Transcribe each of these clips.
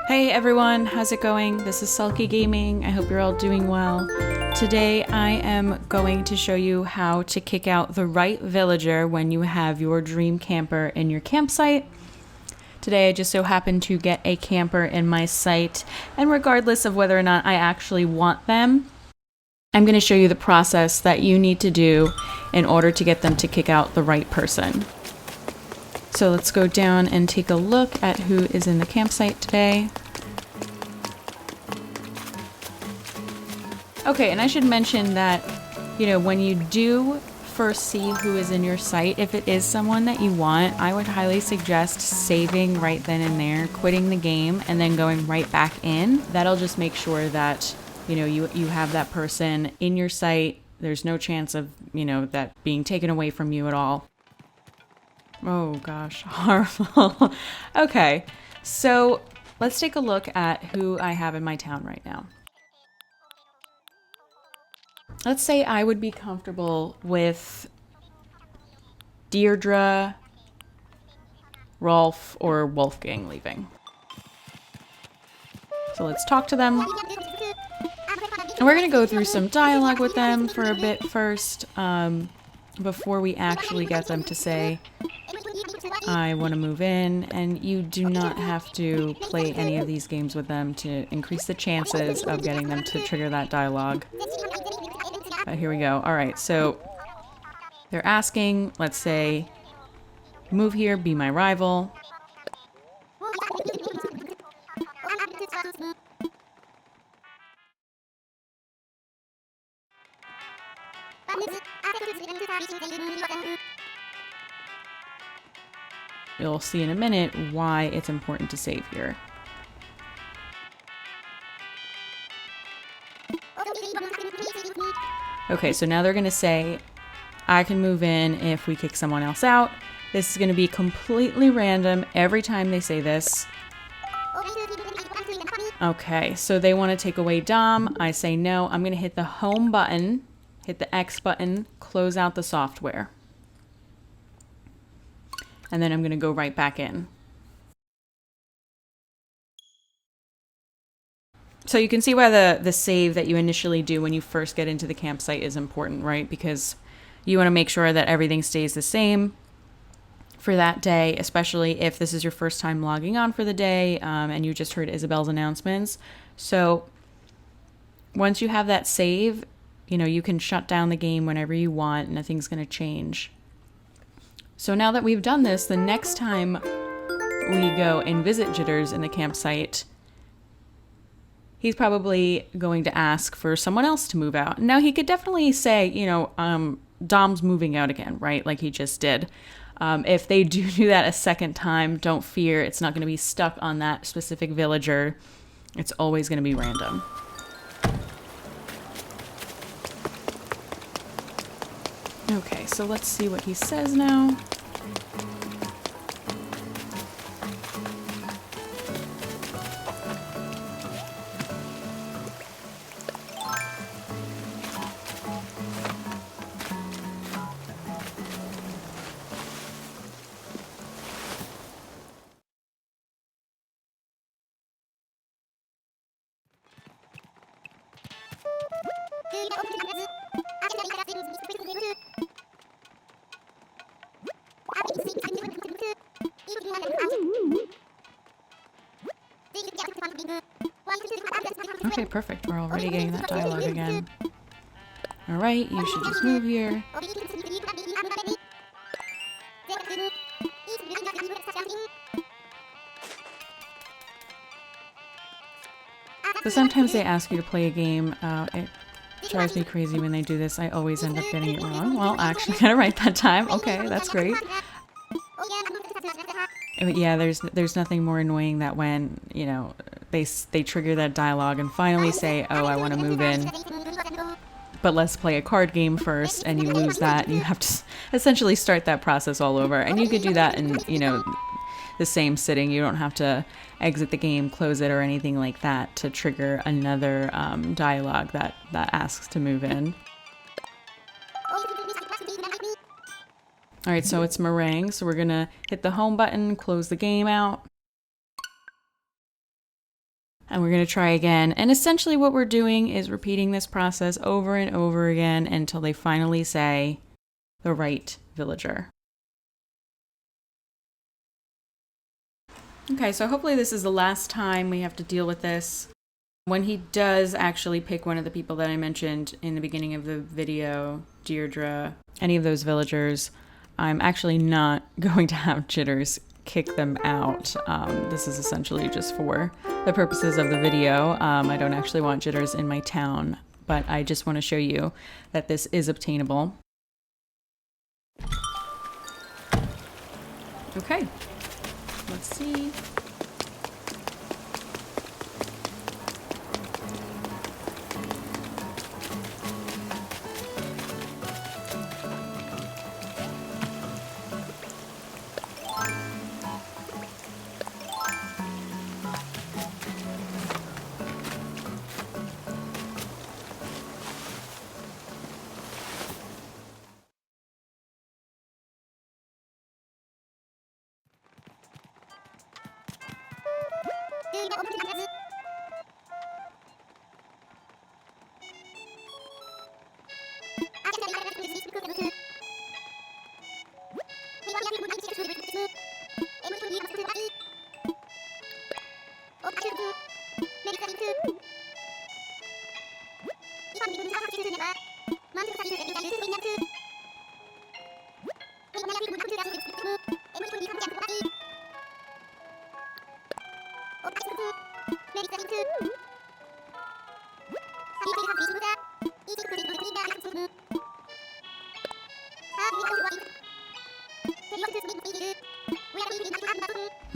Hey everyone, how's it going? This is Sulky Gaming. I hope you're all doing well. Today I am going to show you how to kick out the right villager when you have your dream camper in your campsite. Today I just so happened to get a camper in my site, and regardless of whether or not I actually want them, I'm going to show you the process that you need to do in order to get them to kick out the right person. So let's go down and take a look at who is in the campsite today. Okay, and I should mention that, when you do first see who is in your site, if it is someone that you want, I would highly suggest saving right then and there, quitting the game, and then going right back in. That'll just make sure that, you have that person in your site. There's no chance of, that being taken away from you at all. Oh gosh, horrible. Okay, so let's take a look at who I have in my town right now. Let's say I would be comfortable with Deirdre, Rolf, or Wolfgang leaving. So let's talk to them. And we're going to go through some dialogue with them for a bit first, before we actually get them to say, I want to move in. And you do not have to play any of these games with them to increase the chances of getting them to trigger that dialogue. Here we go. All right, so they're asking, let's say, move here, be my rival. You'll see in a minute why it's important to save here. Okay, so now they're going to say, I can move in if we kick someone else out. This is going to be completely random every time they say this. Okay, so they want to take away Dom. I say no. I'm going to hit the home button, hit the X button, close out the software. And then I'm going to go right back in. So you can see why the save that you initially do when you first get into the campsite is important, right? Because you want to make sure that everything stays the same for that day, especially if this is your first time logging on for the day, and you just heard Isabel's announcements. So once you have that save, you can shut down the game whenever you want. Nothing's going to change. So now that we've done this, the next time we go and visit Jitters in the campsite, he's probably going to ask for someone else to move out. Now, he could definitely say, Dom's moving out again, right? Like he just did. If they do that a second time, don't fear. It's not going to be stuck on that specific villager. It's always going to be random. Okay, so let's see what he says now. Okay, perfect. We're already getting that dialogue again. Alright, you should just move here. So sometimes they ask you to play a game. It drives me crazy when they do this. I always end up getting it wrong. Well, actually, I got it right that time. Okay, that's great. But yeah, there's nothing more annoying that when, they trigger that dialogue and finally say, oh, I want to move in, but let's play a card game first, and you lose that, and you have to essentially start that process all over. And you could do that in, the same sitting. You don't have to exit the game, close it, or anything like that to trigger another dialogue that asks to move in. Alright, so it's meringue, so we're gonna hit the home button, close the game out. And we're going to try again. And essentially what we're doing is repeating this process over and over again until they finally say the right villager. Okay, so hopefully this is the last time we have to deal with this. When he does actually pick one of the people that I mentioned in the beginning of the video, Deirdre, any of those villagers, I'm actually not going to have Jitters kick them out. This is essentially just for the purposes of the video. I don't actually want Jitters in my town, but I just want to show you that this is obtainable. Okay, let's see.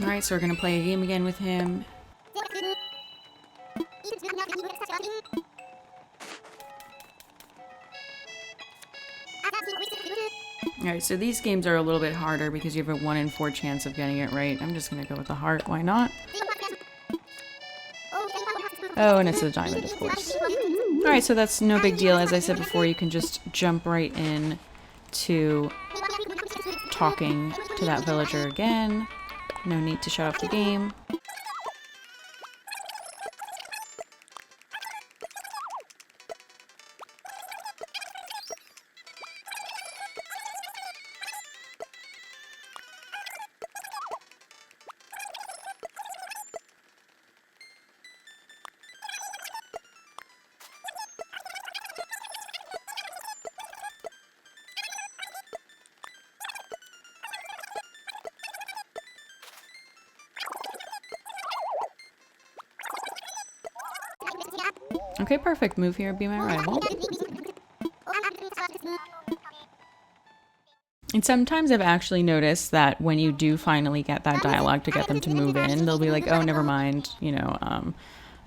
Alright, so we're going to play a game again with him. Alright, so these games are a little bit harder because you have a 1 in 4 chance of getting it right. I'm just going to go with the heart, why not? Oh, and it's a diamond, of course. Alright, so that's no big deal. As I said before, you can just jump right in to talking to that villager again. No need to shut off the game. Okay, perfect. Move here, be my rival. And sometimes I've actually noticed that when you do finally get that dialogue to get them to move in, they'll be like, oh, never mind, you know,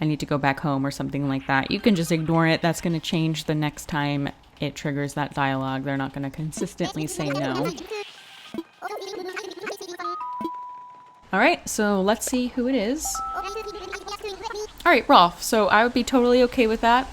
I need to go back home or something like that. You can just ignore it. That's going to change the next time it triggers that dialogue. They're not going to consistently say no. All right, so let's see who it is. All right, Rolf. So I would be totally okay with that.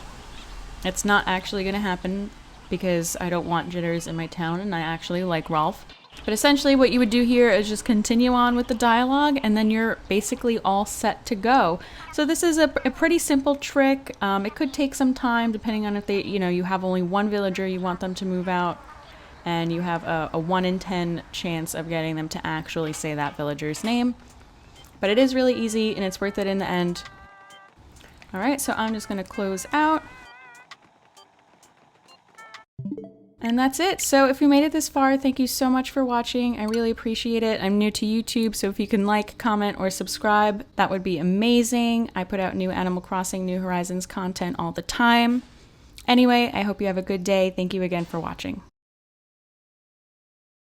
It's not actually going to happen because I don't want Jitters in my town and I actually like Rolf. But essentially what you would do here is just continue on with the dialogue and then you're basically all set to go. So this is a pretty simple trick. It could take some time depending on if they, you know, you have only one villager you want them to move out and you have a 1 in 10 chance of getting them to actually say that villager's name. But it is really easy and it's worth it in the end. All right, so I'm just going to close out. And that's it. So if you made it this far, thank you so much for watching. I really appreciate it. I'm new to YouTube, so if you can like, comment, or subscribe, that would be amazing. I put out new Animal Crossing New Horizons content all the time. Anyway, I hope you have a good day. Thank you again for watching.